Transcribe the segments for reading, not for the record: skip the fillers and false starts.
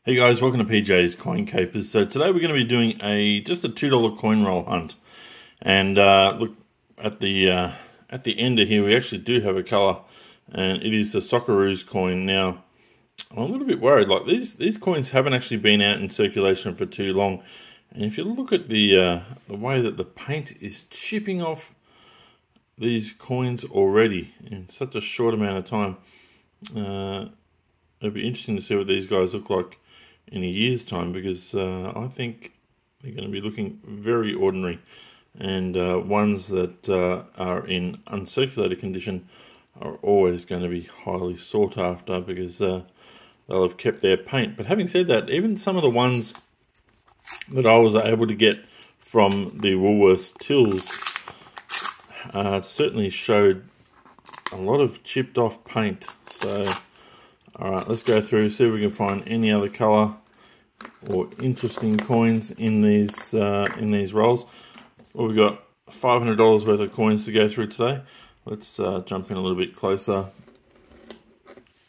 Hey guys, welcome to PJ's Coin Capers. So today we're going to be doing just a $2 coin roll hunt. And look at the end of here, we actually do have a colour, and it is the Socceroos coin. Now, I'm a little bit worried. Like these coins haven't actually been out in circulation for too long, and if you look at the way that the paint is chipping off these coins already in such a short amount of time, it'll be interesting to see what these guys look like in a year's time, because I think they're going to be looking very ordinary, and ones that are in uncirculated condition are always going to be highly sought after, because they'll have kept their paint. But having said that, even some of the ones that I was able to get from the Woolworths tills certainly showed a lot of chipped off paint. So alright, let's go through, see if we can find any other colour or interesting coins in these rolls. Well, we've got $500 worth of coins to go through today. Let's jump in a little bit closer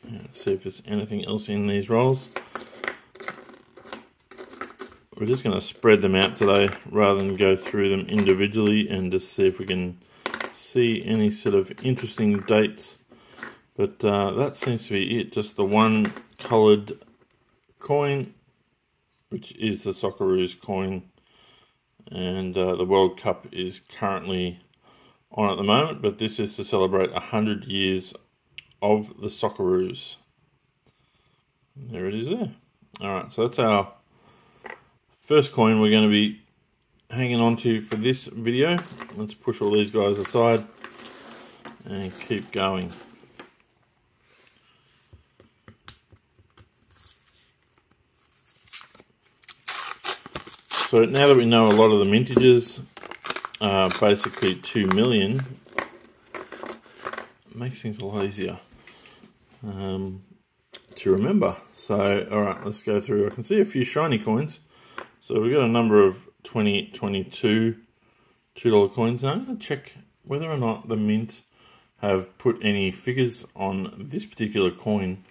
and see if there's anything else in these rolls. We're just going to spread them out today rather than go through them individually, and just see if we can see any sort of interesting dates. But that seems to be it, just the one coloured coin, which is the Socceroos coin. And the World Cup is currently on at the moment, but this is to celebrate 100 years of the Socceroos. There it is there. Alright, so that's our first coin we're going to be hanging on to for this video. Let's push all these guys aside and keep going. So now that we know a lot of the mintages are basically 2 million, it makes things a lot easier to remember. So, alright, let's go through. I can see a few shiny coins. So we've got a number of 2022 $2 coins. Now I'm going to check whether or not the mint have put any figures on this particular coin,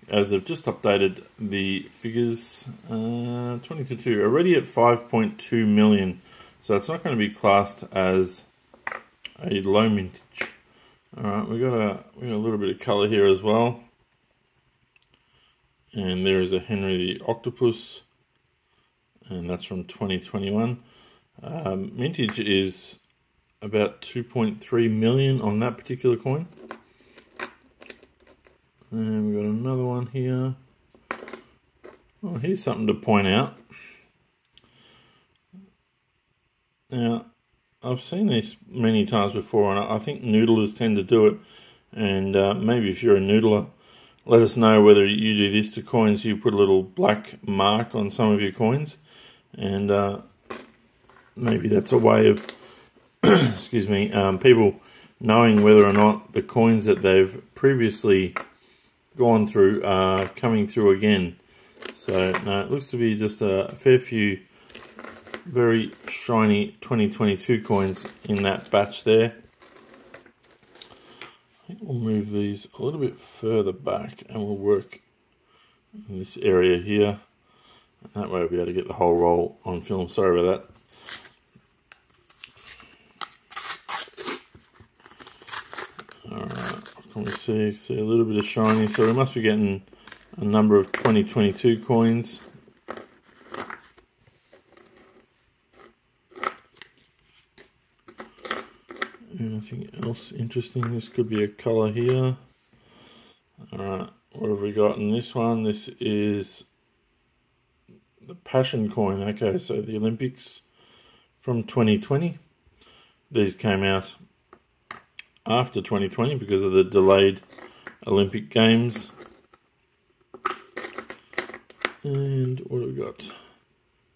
as they've just updated the figures. 2022 already at 5.2 million, so it's not going to be classed as a low mintage. Alright, we got a little bit of colour here as well, and there is a Henry the Octopus, and that's from 2021. Mintage is about 2.3 million on that particular coin. And we've got another one here. Oh, here's something to point out. Now, I've seen this many times before, and I think noodlers tend to do it. And maybe if you're a noodler, let us know whether you do this to coins. You put a little black mark on some of your coins, and maybe that's a way of excuse me, people knowing whether or not the coins that they've previously gone through are coming through again. So no, it looks to be just a fair few very shiny 2022 coins in that batch there. I think we'll move these a little bit further back, and we'll work in this area here. And that way we'll be able to get the whole roll on film. Sorry about that. Can we see a little bit of shiny? So we must be getting a number of 2022 coins. Anything else interesting? This could be a colour here. Alright, what have we got in this one? This is the Passion coin. Okay, so the Olympics from 2020. These came out after 2020 because of the delayed Olympic Games. And what have we got?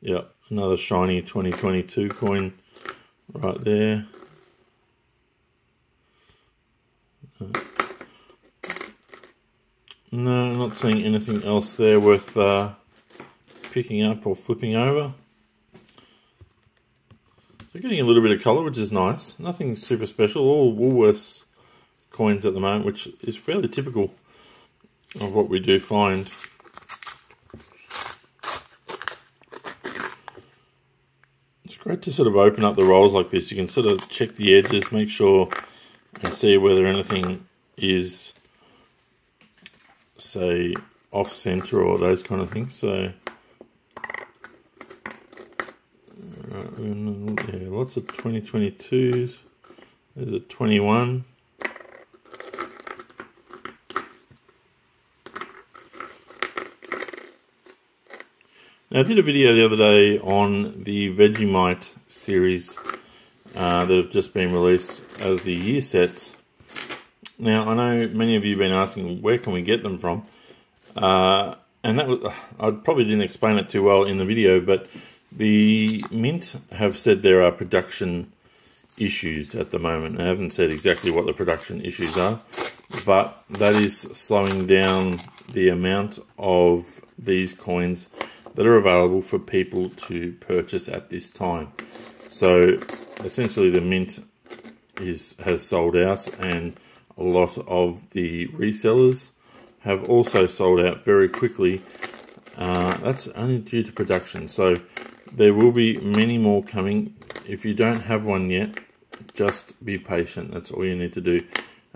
Yep, another shiny 2022 coin right there. No, not seeing anything else there worth picking up or flipping over. So getting a little bit of colour, which is nice. Nothing super special. All Woolworths coins at the moment, which is fairly typical of what we do find. great to sort of open up the rolls like this. You can sort of check the edges, make sure and see whether anything is, say, off center or those kind of things. So yeah, lots of 2022s. There's a 21. Now, I did a video the other day on the Vegemite series that have just been released as the year sets. Now, I know many of you have been asking where can we get them from, and that was, I probably didn't explain it too well in the video, but the Mint have said there are production issues at the moment. I haven't said exactly what the production issues are, but that is slowing down the amount of these coins that are available for people to purchase at this time. So essentially the Mint has sold out, and a lot of the resellers have also sold out very quickly. That's only due to production, so there will be many more coming. If you don't have one yet, just be patient. That's all you need to do.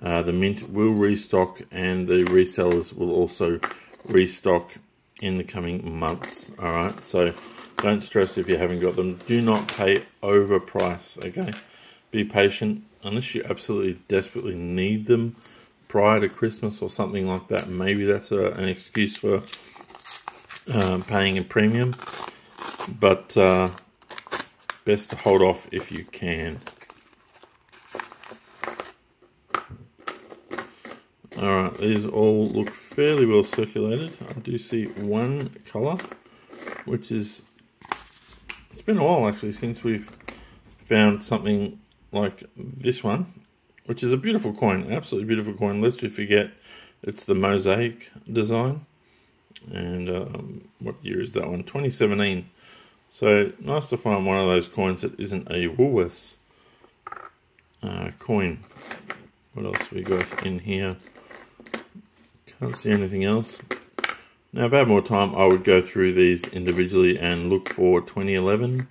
The Mint will restock, and the resellers will also restock in the coming months. Alright, so don't stress if you haven't got them. Do not pay overprice, okay? Be patient unless you absolutely desperately need them prior to Christmas or something like that. Maybe that's an excuse for paying a premium, but best to hold off if you can. Alright, these all look fairly well circulated. I do see one colour, which is, it's been a while actually since we've found something like this one, which is a beautiful coin, absolutely beautiful coin, lest we forget it's the mosaic design. And what year is that one? 2017. So nice to find one of those coins that isn't a Woolworths coin. What else we got in here? Can't see anything else. Now, if I had more time, I would go through these individually and look for 2011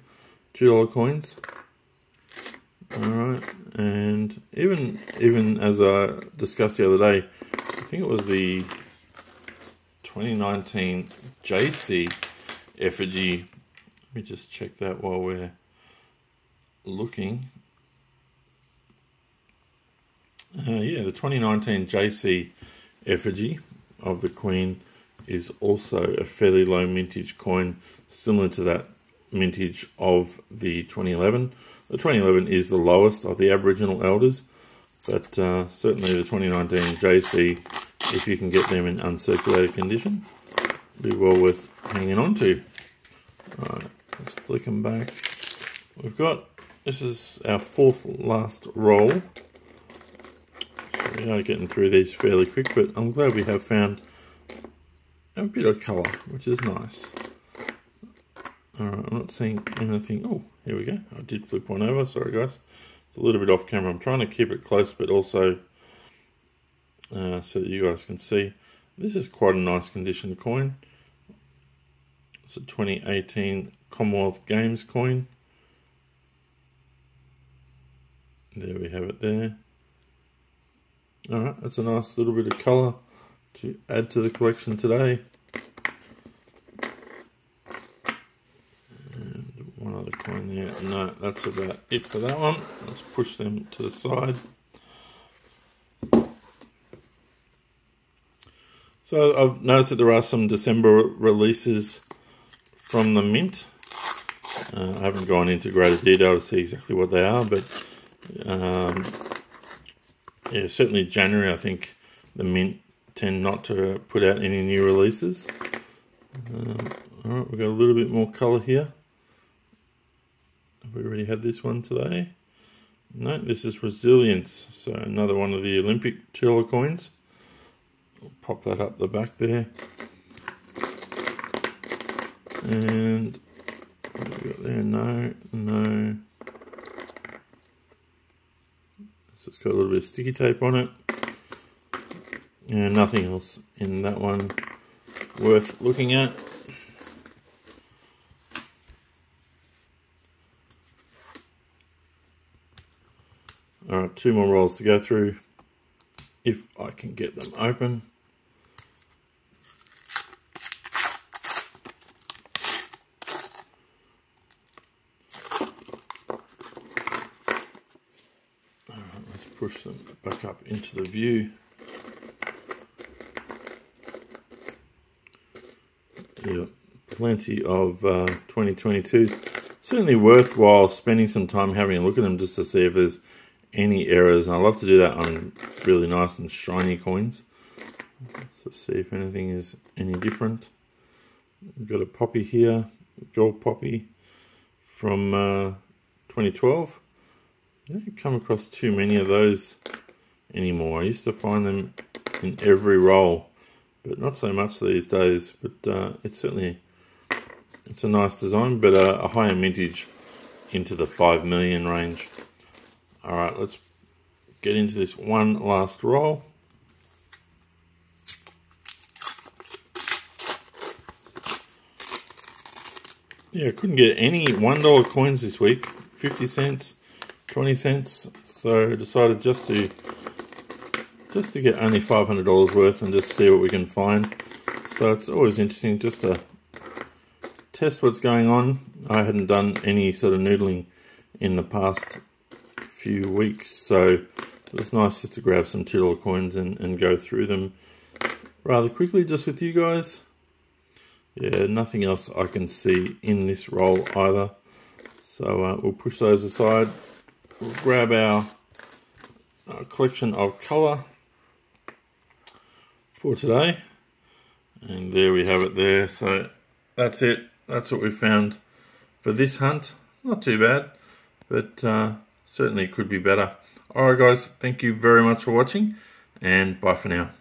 $2 coins. Alright, and even as I discussed the other day, I think it was the 2019 JC effigy. Let me just check that while we're looking. Yeah, the 2019 JC effigy of the Queen is also a fairly low mintage coin, similar to that mintage of the 2011. The 2011 is the lowest of the Aboriginal elders, but certainly the 2019 JC, if you can get them in uncirculated condition, be well worth hanging on to. Alright, let's flick them back. This is our fourth last roll. We are getting through these fairly quick, but I'm glad we have found a bit of colour, which is nice. Alright, I'm not seeing anything. Oh, here we go. I did flip one over. Sorry, guys. It's a little bit off camera. I'm trying to keep it close, but also so that you guys can see. This is quite a nice condition coin. It's a 2018 Commonwealth Games coin. There we have it there. Alright, that's a nice little bit of colour to add to the collection today. And one other coin there. No, that's about it for that one. Let's push them to the side. So I've noticed that there are some December releases from the Mint. I haven't gone into greater detail to see exactly what they are, but yeah, certainly January, I think the Mint tend not to put out any new releases. Alright, we've got a little bit more colour here. Have we already had this one today? No, this is Resilience, so another one of the Olympic $2 coins. We'll pop that up the back there. And what have we got there? No. It's got a little bit of sticky tape on it. And nothing else in that one worth looking at. Alright, 2 more rolls to go through, if I can get them open. Alright, let's push them back up into the view. Yeah, plenty of 2022s. Certainly worthwhile spending some time having a look at them just to see if there's any errors. And I love to do that on really nice and shiny coins. So see if anything is any different. We've got a poppy here, gold poppy from 2012. I don't come across too many of those anymore. I used to find them in every roll, but not so much these days. But it's a nice design, but a higher mintage into the 5 million range. Alright, let's get into this one last roll. Yeah, I couldn't get any $1 coins this week. 50 cents, 20 cents. So I decided just to get only $500 worth and just see what we can find. So it's always interesting just to test what's going on. I hadn't done any sort of noodling in the past few weeks, so it was nice just to grab some $2 coins and go through them rather quickly just with you guys. Yeah, nothing else I can see in this roll either, so we'll push those aside. We'll grab our collection of colour for today, and there we have it there. So that's it. That's what we found for this hunt. Not too bad, but certainly could be better. Alright guys, thank you very much for watching, and bye for now.